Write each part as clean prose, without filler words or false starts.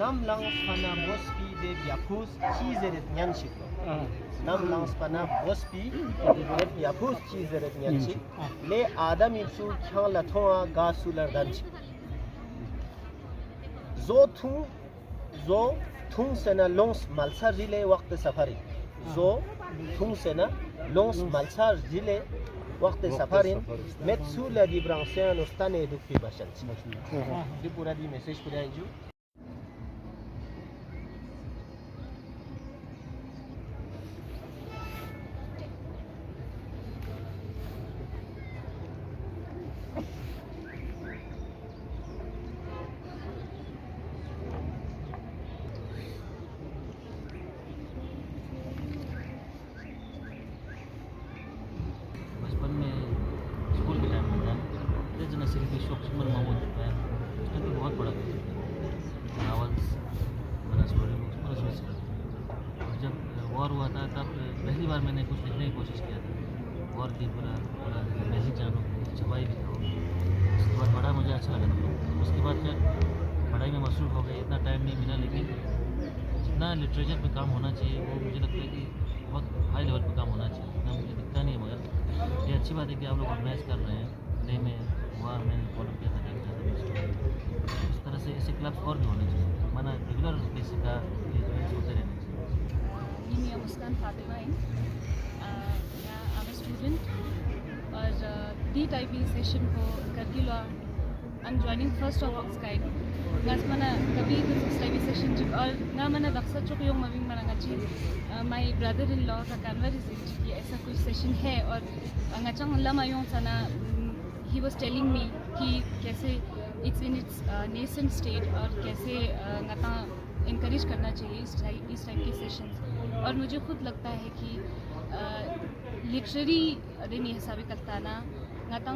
nam lang spana bospi de biapus chizeret nyanchik nam lang spana bospi de biapus chizeret nyanchik le adam insu khang la thoa gasular danchik zo thung sena longs malsa rile waqt safari zo thung sena longs malsa rile waqt safarin metsu la di branchen ostane dukpi bashan di pura di message pura inju बहुत बड़ा novels बना story books बड़ा सोच रहा और जब war हुआ था तब पहली बार मैंने कुछ लिखने की कोशिश किया था वॉर की पूरा मैसेज जानूँ छपाई भी था उसके बाद बड़ा मुझे अच्छा लगा उसके बाद फिर पढ़ाई में मसरूफ़ हो गए इतना टाइम नहीं मिला लेकिन जितना लिटरेचर पे काम होना चाहिए वो मुझे लगता है कि बहुत हाई लेवल पे काम होना चाहिए इतना मुझे दिखता नहीं है मगर ये अच्छी बात है कि आप लोग ऑर्गेनाइज कर रहे हैं डे में हुआ मैंने फॉलो किया था इस तरह से ऐसे क्लब्स और भी होने चाहिए माना रेगुलर बेसिस का ये इवेंट्स होते रहने चाहिए मैं मुस्कान फातिमा I'm a student और DTIP सेशन को करगिलो I'm joining first of Oxkite ngas mana kabi the study session और ना mana दक्सा चुक यों मविंग mana ngachi my brother-in-law का कन्वर इस कि ऐसा कुछ सेशन है और ngachang lama यों sana he was telling me कि कैसे it's in its nascent state और कैसे ngata encourage करना चाहिए इस टाइप के सेशंस और मुझे खुद लगता है कि लिटरेरी रेनी हिसाबी करता ना ngata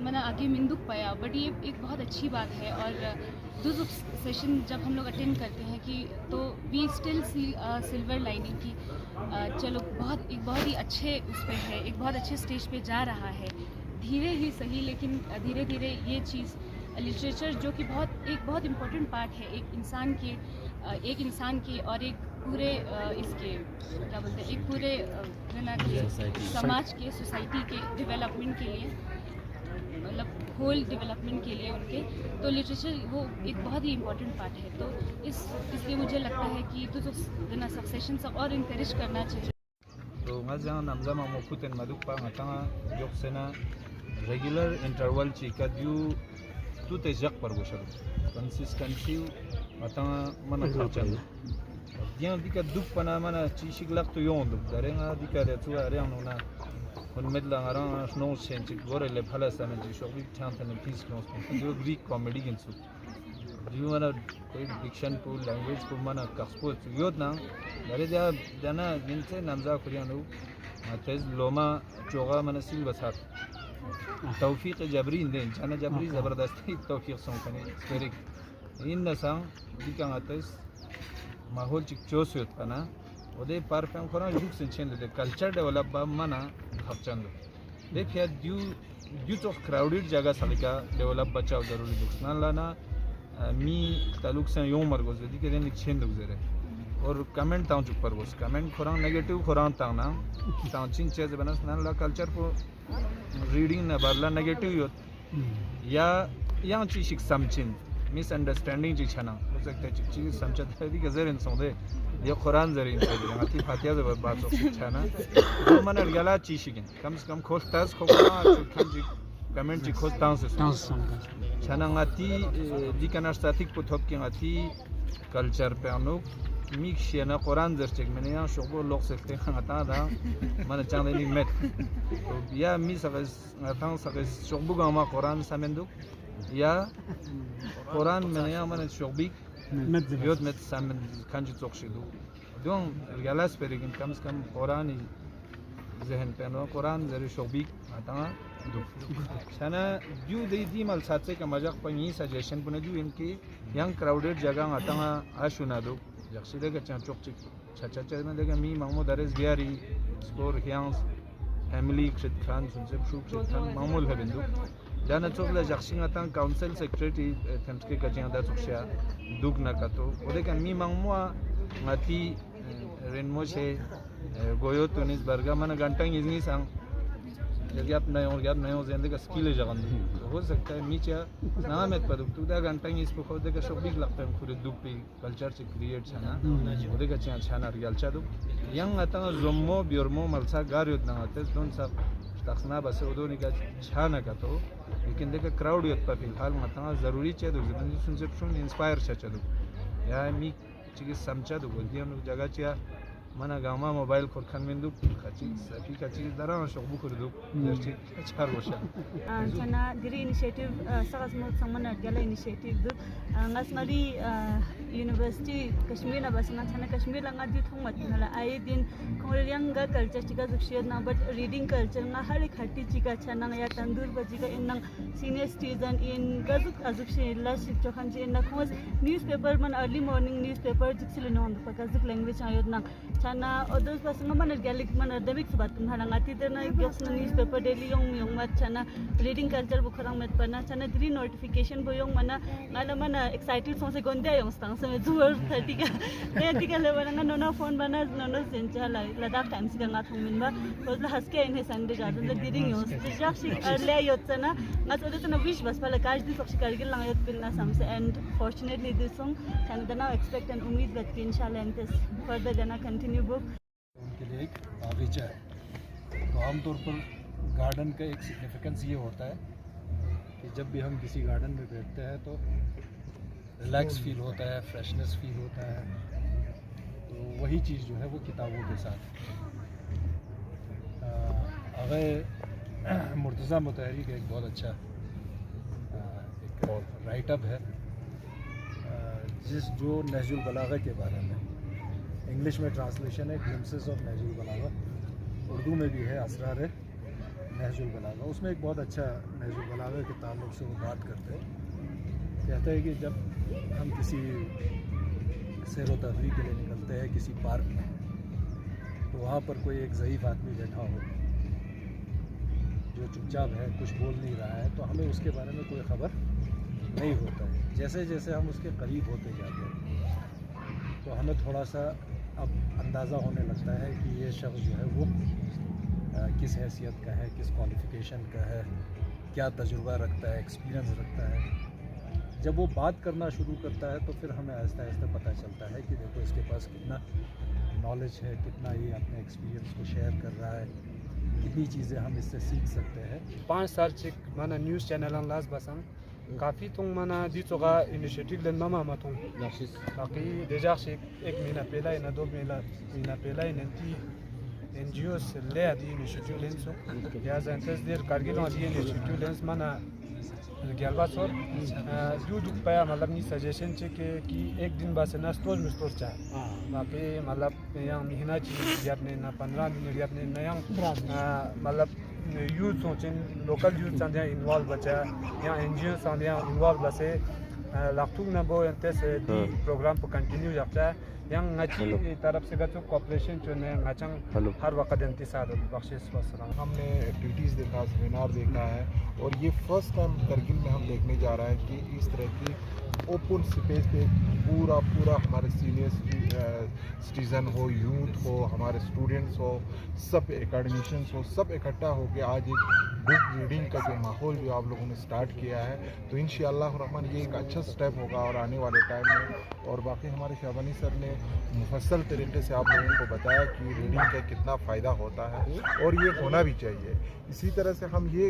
मैंने आगे मिंदुक पाया बट ये एक बहुत अच्छी बात है और दूसरा सेशन जब हम लोग अटेंड करते हैं कि तो we still see silver lining की चलो एक बहुत ही अच्छे उस पर है एक बहुत अच्छे स्टेज पे जा रहा है धीरे ही सही लेकिन धीरे धीरे ये चीज़ लिटरेचर जो कि एक बहुत इम्पोर्टेंट पार्ट है एक इंसान के और एक पूरे इसके क्या बोलते हैं एक पूरे समाज के सोसाइटी के डेवलपमेंट के लिए मतलब होल डेवलपमेंट के लिए उनके तो लिटरेचर वो एक बहुत ही इम्पोर्टेंट पार्ट है तो इसलिए मुझे लगता है कि तो सक्सेशन सब और इनकरेज करना चाहिए तो ngazang namzama mo puten maduk pa ngatanga yoksena regular interval chika du tu te jak par goshar consistency matanga mana khachan dian dika duk pana mana chi shiglak to yon duk darenga dika re tu ariang nona on medla arang snow sense gore le phala sana ji shobi chantan peace close do greek comedy ginsu you mana koi diction ko language ko mana kaspo yod na dare dana ginse namza kurianu tez loma choga mana sil basat tawfiq jabrin den chana jabri zabardasti tawfiq son kane spirit in nasang dikang ates mahol chik chosut pana ode parfum khona juk sen de culture develop ba mana khapchando देखिए due to crowded जगह सालिका develop बचाव जरूरी दुखना लाना मी तालुक से यों मरगोज दी के दिन छेन दुख जरे और कमेंट ताऊ चुप पर गोस कमेंट खोरां नेगेटिव खोरां ताऊ ना ताऊ चिन चीज बनस ना ला कल्चर को रीडिंग ना बरला नेगेटिव यो या yang chi shik samchin misunderstanding ji chana हो सकता है chi समझत है दी के जरिन सोंदे ये कुरान जरिन से yang ati fatiha de बात हो chana तो मन गला chi शिकिन कम से कम खोज तास खोना kan ji कमेंट जी खोज ताऊ से chana ngati di kana static po top ki ngati culture pe anu mix shena Quran जर चेक मैंने यहाँ शोबो लोग सकते हैं ngata da mana chang ni met ya mi sagas ngatang sagas शोबो गामा कुरान samenduk या कुरान मैंने यहाँ मैंने शोबिक योद में सामने कंजी चौकशीदू दों रियालास पे लेकिन कम से कम कुरान ही ज़हन पे नो कुरान जरी शोबिक आता दो शाना जो दी माल साथे का मजाक पर ये सजेशन पुने जो इनकी यंग क्राउडेड जगह आता आशुना दो जक्सी लेकर चां चौकची चाचा में लेकर मी मामू दरेस बिहारी स्कोर यंग Emily Kritkan sunse Shuk Kritkan Mamul Habindu Dana Chokla Jaksingatan Council Secretary Temske Kajanda Tuksha Dugna Kato Odekan Mi Mangmua Ngati Renmoshe Goyo Tunis Bergamana Gantang Izni Sang gap नए हो ज़िंदगी का स्किल जगन हो सकता है मीचा नाम एक पर तो दा घंटा इस पर खुद का शौक भी लगता है खुद दुख पे कल्चर से क्रिएट छना खुद का चांस छना रियल चादू यंग आता है ज़म्मो बियरमो मलसा गार युद्ध ना आते दोन सब तखना बस उधर निका छाना का तो लेकिन देखा क्राउड युद्ध पर फिलहाल मत ना ज़रूरी चादू जितनी सुनसे सुन इंस्पायर चादू या मी चीज़ समझा दो बोलती हम जगह chia mana gama mobile korkan menduk kachi dara shok bu kurdu derchi char gosha chana diri initiative sagas mo samana gala initiative du ngasmari university kashmir na basna chana kashmir langa di thongmat nala ai din khoriang ga culture chika zukshia na but reading culture na hari khati chika chana ya tandur baji ga innang senior citizen in gazuk azukshi la shikhan je na khos newspaper man early morning newspaper jiksil no on gazuk language ayodna chana others basna man galik man demik sabat na ngati na gyosna newspaper daily yong mat chana reading culture bukharang met pana chana diri notification boyong mana ngala mana excited so se gondia yong stang se zuar 30 ka le bana no phone bana no sencha ladakh times ga nga thongmin ba kozla haske in sande garden le diri yong jak shik early yotsana ngat odetna wish bas pala kaj di sok shikargil lang yot pilna samse and fortunately this song chana now expect and umid bat ki inshallah and this further gonna continue book उनके लिए एक बागीचा है। तो आमतौर पर garden का एक सिग्निफिकेंस ये होता है कि जब भी हम किसी गार्डन में बैठते हैं तो रिलैक्स फील होता है, फ्रेशनेस फील होता है। तो वही चीज़ जो है वो किताबों के साथ आगे मुर्तज़ा मुतहरी का एक बहुत अच्छा एक राइटअप है जो नहजुल बलागा के बारे में इंग्लिश में ट्रांसलेशन है ग्लिम्सेस ऑफ नहजुल बलागा, उर्दू में भी है असरार नहजुल बलागा। उसमें एक बहुत अच्छा नहजुल बलागा के ताल्लुक़ से वो बात करते हैं, कहते हैं कि जब हम किसी सैर व तफरीह के लिए निकलते हैं किसी पार्क में तो वहाँ पर कोई एक ज़ईफ़ आदमी बैठा हो जो चुपचाप है, कुछ बोल नहीं रहा है, तो हमें उसके बारे में कोई ख़बर नहीं होता है। जैसे जैसे हम उसके करीब होते जाते हैं तो हमें थोड़ा सा अब अंदाज़ा होने लगता है कि ये शख्स जो है वो किस हैसियत का है, किस क्वालिफ़िकेशन का है, क्या तजुर्बा रखता है, एक्सपीरियंस रखता है। जब वो बात करना शुरू करता है तो फिर हमें आहिस्ता आहिस्ता पता चलता है कि देखो इसके पास कितना नॉलेज है, कितना ये अपने एक्सपीरियंस को शेयर कर रहा है, कितनी चीज़ें हम इससे सीख सकते हैं। 5 साल से माना न्यूज़ चैनल लास्ट बसन काफ़ी तुम माना दी चोगा इनिशिएटिव लेन मामा मतों बाकी देजा से 1 महीना पहला या 2 महीना पहला इनती NGOs ले आदि इनिशिएटिव लेन सो या जानते देर कारगिल आदि इनिशिएटिव लेंस माना गैलबास और दूध पाया मतलब नी सजेशन चे कि एक दिन बाद से ना स्टोर में स्टोर चाहे बाकी मतलब यहाँ महीना चीज़ आपने ना 15 दिन आपने नया मतलब यूथ सोचें लोकल यूथ चांदिया इन्वॉल्व बचा या NGO चांदिया इन्वॉल्व बसे लाखों ना वो इंते से दी प्रोग्राम को कंटिन्यू जाता है yang ngaji तरफ से गतो कॉपरेशन जो ने ngachang हर वक्त इंतजार बख्शिश वसलाम। हमने एक्टिविटीज़ देखा, सेमिनार देखा है और ये फर्स्ट टाइम करगिल में हम देखने जा रहे हैं कि इस तरह की ओपन स्पेस पे पूरा हमारे सीनियर सिटीज़न हो, यूथ हो, हमारे स्टूडेंट्स हो, सब एकेडमिशियंस हो, सब इकट्ठा होकर आज एक बुक रीडिंग का जो माहौल जो आप लोगों ने स्टार्ट किया है तो इंशाअल्लाह रहमान ये एक अच्छा स्टेप होगा और आने वाले टाइम में। और बाकी हमारे शाबानी सर ने मुफस्सल तरीके से आप लोगों को बताया कि रीडिंग का कितना फ़ायदा होता है और ये होना भी चाहिए। इसी तरह से हम ये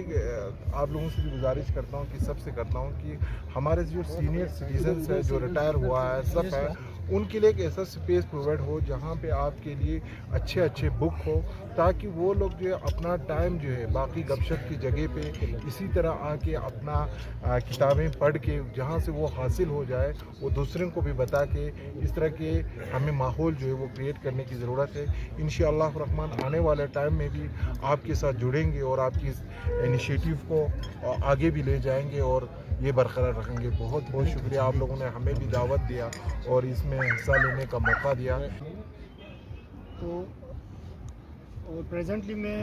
आप लोगों से भी गुजारिश करता हूँ कि सबसे करता हूँ कि हमारे जो सीनियर सिटीजन्स है, जो रिटायर हुआ है, सब है, उनके लिए एक ऐसा स्पेस प्रोवाइड हो जहाँ पे आपके लिए अच्छे बुक हो ताकि वो लोग जो है अपना टाइम जो है बाकी गपशप की जगह पे इसी तरह आके अपना किताबें पढ़ के जहाँ से वो हासिल हो जाए वो दूसरों को भी बता के इस तरह के हमें माहौल जो है वो क्रिएट करने की ज़रूरत है। इंशाअल्लाह रहमान आने वाले टाइम में भी आपके साथ जुड़ेंगे और आपकी इस इनिशिएटिव को आगे भी ले जाएंगे और ये बरकरार रखेंगे। बहुत बहुत शुक्रिया, आप लोगों ने हमें भी दावत दिया और इसमें हिस्सा लेने का मौका दिया। तो और प्रेजेंटली मैं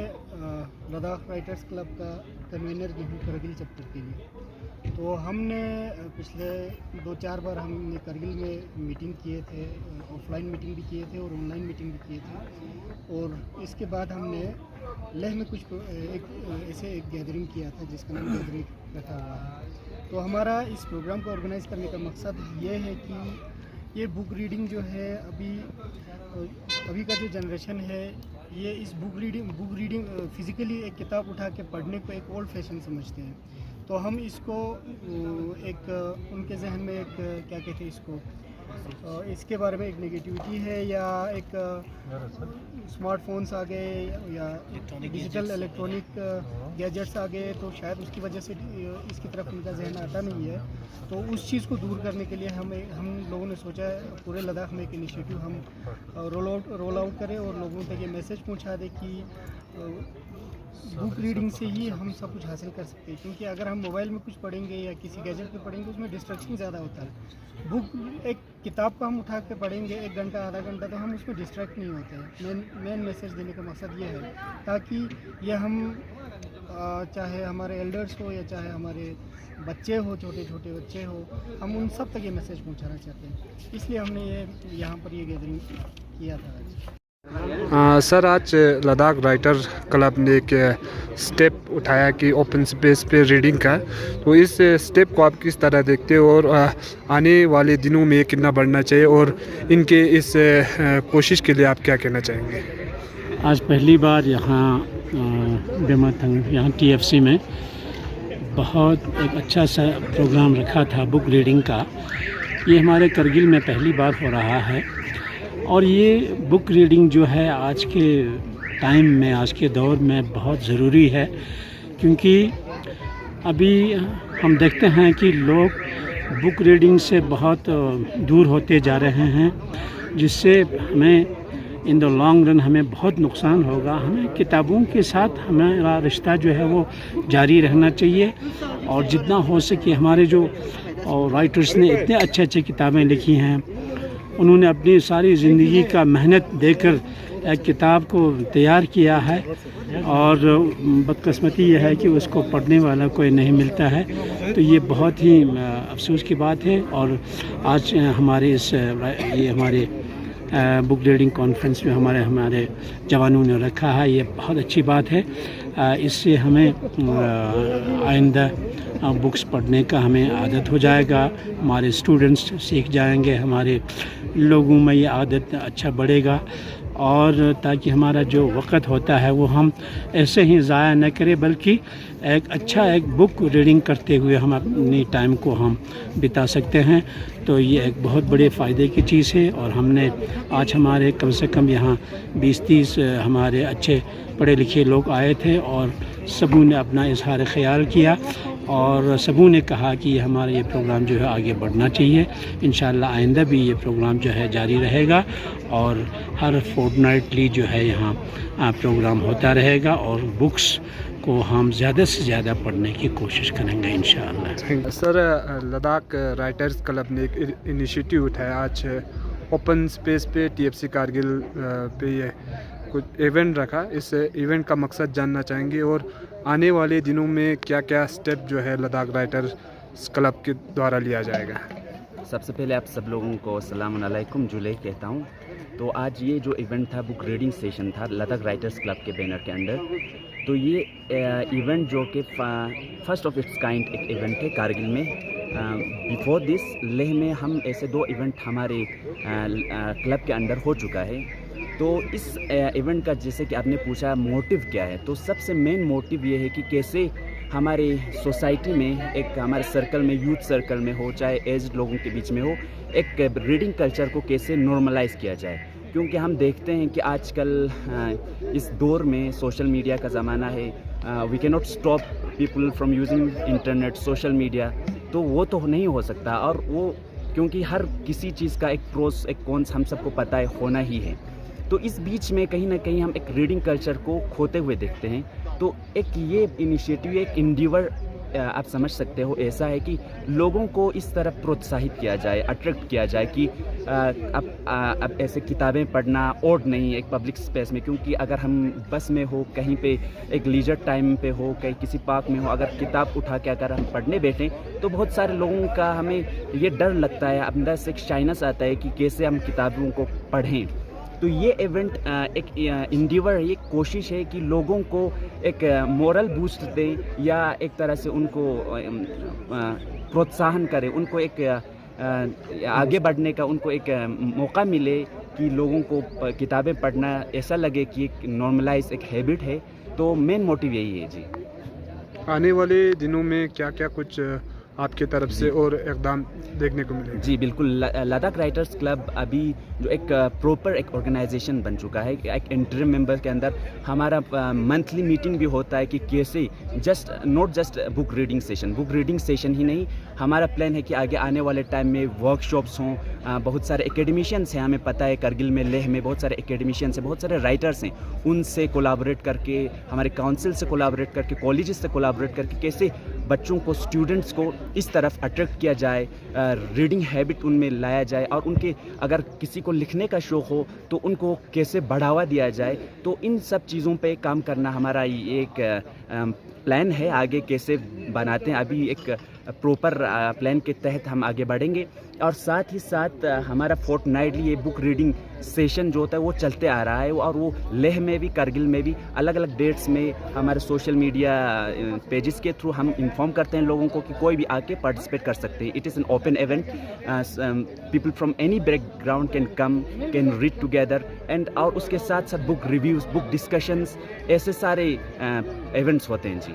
लद्दाख राइटर्स क्लब का कन्वीनर भी हूँ करगिल चैप्टर के लिए। तो हमने पिछले 2-4 बार हमने करगिल में मीटिंग किए थे, ऑफलाइन मीटिंग भी किए थे और ऑनलाइन मीटिंग भी किए थे। और इसके बाद हमने लेह में कुछ एक गैदरिंग किया था जिसका नाम गैदरिंग रखा हुआ है। तो हमारा इस प्रोग्राम को ऑर्गेनाइज़ करने का मकसद ये है कि ये बुक रीडिंग जो है अभी का जो जनरेशन है ये इस बुक रीडिंग फिज़िकली एक किताब उठा के पढ़ने को एक ओल्ड फैशन समझते हैं। तो हम इसको एक उनके जहन में एक क्या कहते हैं इसको इसके बारे में एक नेगेटिविटी है या एक स्मार्टफोन्स आ गए या डिजिटल इलेक्ट्रॉनिक गैजेट्स आ गए तो शायद उसकी वजह से इसकी तरफ उनका जहन आता नहीं है। तो उस चीज़ को दूर करने के लिए हम लोगों ने सोचा है पूरे लद्दाख में एक इनिशिएटिव हम रोल आउट करें और लोगों तक ये मैसेज पहुंचा दें कि बुक रीडिंग से ही हम सब कुछ हासिल कर सकते हैं। क्योंकि अगर हम मोबाइल में कुछ पढ़ेंगे या किसी गैजेट पे पढ़ेंगे उसमें डिस्ट्रैक्शन ज़्यादा होता है। बुक एक किताब को हम उठा के पढ़ेंगे 1 घंटा आधा घंटा तो हम उसमें डिस्ट्रैक्ट नहीं होते हैं। मेन मैसेज देने का मकसद ये है ताकि ये हम चाहे हमारे एल्डर्स हो या चाहे हमारे बच्चे हो, छोटे छोटे बच्चे हो, हम उन सब तक ये मैसेज पहुँचाना चाहते हैं। इसलिए हमने यहाँ पर ये गैदरिंग किया था आज। सर आज लद्दाख राइटर क्लब ने एक स्टेप उठाया कि ओपन स्पेस पे रीडिंग का, तो इस स्टेप को आप किस तरह देखते हो और आने वाले दिनों में कितना बढ़ना चाहिए और इनके इस कोशिश के लिए आप क्या कहना चाहेंगे? आज पहली बार यहाँ बेमाथंग यहाँ TFC में बहुत एक अच्छा सा प्रोग्राम रखा था बुक रीडिंग का। ये हमारे करगिल में पहली बार हो रहा है और ये बुक रीडिंग जो है आज के टाइम में, आज के दौर में बहुत ज़रूरी है। क्योंकि अभी हम देखते हैं कि लोग बुक रीडिंग से बहुत दूर होते जा रहे हैं, जिससे हमें इन द लॉन्ग रन हमें बहुत नुकसान होगा। हमें किताबों के साथ हमारा रिश्ता जो है वो जारी रहना चाहिए और जितना हो सके हमारे जो राइटर्स ने इतने अच्छे किताबें लिखी हैं, उन्होंने अपनी सारी ज़िंदगी का मेहनत देकर एक किताब को तैयार किया है और बदकिस्मती ये है कि उसको पढ़ने वाला कोई नहीं मिलता है। तो ये बहुत ही अफसोस की बात है। और आज हमारे ये हमारे बुक रीडिंग कॉन्फ्रेंस में हमारे जवानों ने रखा है, ये बहुत अच्छी बात है। इससे हमें आइंदा बुक्स पढ़ने का हमें आदत हो जाएगा, हमारे स्टूडेंट्स सीख जाएंगे, हमारे लोगों में ये आदत अच्छा बढ़ेगा और ताकि हमारा जो वक़्त होता है वो हम ऐसे ही ज़ाया न करें, बल्कि एक बुक रीडिंग करते हुए हम अपनी टाइम को हम बिता सकते हैं। तो ये एक बहुत बड़े फ़ायदे की चीज़ है। और हमने आज हमारे कम से कम यहाँ 20-30 हमारे अच्छे पढ़े लिखे लोग आए थे और सबों ने अपना इजहार ख़याल किया और सबों ने कहा कि हमारा ये प्रोग्राम जो है आगे बढ़ना चाहिए। इंशाअल्लाह आइंदा भी ये प्रोग्राम जो है जारी रहेगा और हर फोर्टनाइटली जो है यहाँ प्रोग्राम होता रहेगा और बुक्स को हम ज़्यादा से ज़्यादा पढ़ने की कोशिश करेंगे इंशाअल्लाह। सर लद्दाख राइटर्स क्लब ने एक इनिशिएटिव उठाया, आज ओपन स्पेस पे TFC कारगिल पे ये कुछ इवेंट रखा। इस इवेंट का मकसद जानना चाहेंगे और आने वाले दिनों में क्या क्या स्टेप जो है लद्दाख राइटर्स क्लब के द्वारा लिया जाएगा। सबसे पहले आप सब लोगों को अस्सलाम वालेकुम जुले कहता हूँ। तो आज ये जो इवेंट था बुक रीडिंग सेशन था लद्दाख राइटर्स क्लब के बैनर के अंडर। तो ये इवेंट जो कि फर्स्ट ऑफ इट्स काइंड एक इवेंट है कारगिल में। बिफोर दिस लेह में हम ऐसे 2 इवेंट हमारे क्लब के अंडर हो चुका है। तो इस इवेंट का जैसे कि आपने पूछा मोटिव क्या है, तो सबसे मेन मोटिव ये है कि कैसे हमारे सोसाइटी में एक हमारे सर्कल में, यूथ सर्कल में हो चाहे एज्ड लोगों के बीच में हो, एक रीडिंग कल्चर को कैसे नॉर्मलाइज़ किया जाए। क्योंकि हम देखते हैं कि आजकल इस दौर में सोशल मीडिया का ज़माना है, we can not stop people from using internet, social media. तो वो तो नहीं हो सकता और वो क्योंकि हर किसी चीज़ का एक प्रोस एक कॉन्स हम सबको पता है होना ही है। तो इस बीच में कहीं ना कहीं हम एक रीडिंग कल्चर को खोते हुए देखते हैं। तो एक ये इनिशिएटिव, एक इंडिवर आप समझ सकते हो ऐसा है कि लोगों को इस तरफ प्रोत्साहित किया जाए, अट्रैक्ट किया जाए कि अब ऐसे किताबें पढ़ना और नहीं एक पब्लिक स्पेस में, क्योंकि अगर हम बस में हो, कहीं पे एक लीजर टाइम पे हो, कहीं किसी पार्क में हो, अगर किताब उठा के अगर हम पढ़ने बैठें तो बहुत सारे लोगों का हमें ये डर लगता है, अंदर से एक शाइनेस आता है कि कैसे हम किताबों को पढ़ें। तो ये इवेंट एक इंडिवर है, ये कोशिश है कि लोगों को एक मोरल बूस्ट दें या एक तरह से उनको प्रोत्साहन करें, उनको एक आगे बढ़ने का उनको एक मौका मिले कि लोगों को किताबें पढ़ना ऐसा लगे कि एक नॉर्मलाइज एक हैबिट है। तो मेन मोटिव यही है जी। आने वाले दिनों में क्या क्या कुछ आपके तरफ से और एकदम देखने को मिलेगा? जी बिल्कुल, लद्दाख राइटर्स क्लब अभी जो एक प्रॉपर एक ऑर्गेनाइजेशन बन चुका है। एक इंटरिम मेंबर के अंदर हमारा मंथली मीटिंग भी होता है कि कैसे not just book reading session ही नहीं, हमारा प्लान है कि आगे आने वाले टाइम में वर्कशॉप्स हों। बहुत सारे एकेडमिशियंस हैं, हमें पता है करगिल में, लेह में बहुत सारे एकेडमिशियंस हैं, बहुत सारे राइटर्स हैं, उनसे कोलाबोरेट करके, हमारे काउंसिल से कोलाबोरेट करके, कॉलेजेस से कोलाबोरेट करके कैसे बच्चों को, स्टूडेंट्स को इस तरफ अट्रैक्ट किया जाए, रीडिंग हैबिट उनमें लाया जाए, और उनके अगर किसी को लिखने का शौक़ हो तो उनको कैसे बढ़ावा दिया जाए। तो इन सब चीज़ों पे काम करना हमारा एक प्लान है, आगे कैसे बनाते हैं अभी एक प्रॉपर प्लान के तहत हम आगे बढ़ेंगे। और साथ ही साथ हमारा फोर्टनाइटली ये बुक रीडिंग सेशन जो होता है वो चलते आ रहा है, और वो लेह में भी, करगिल में भी अलग अलग डेट्स में हमारे सोशल मीडिया पेजेस के थ्रू हम इन्फॉर्म करते हैं लोगों को कि कोई भी आके पार्टिसिपेट कर सकते हैं। It is an open event, people from any background can come, can read together and, और उसके साथ साथ बुक रिव्यूज़, बुक डिस्कशंस, ऐसे सारे इवेंट्स होते हैं जी।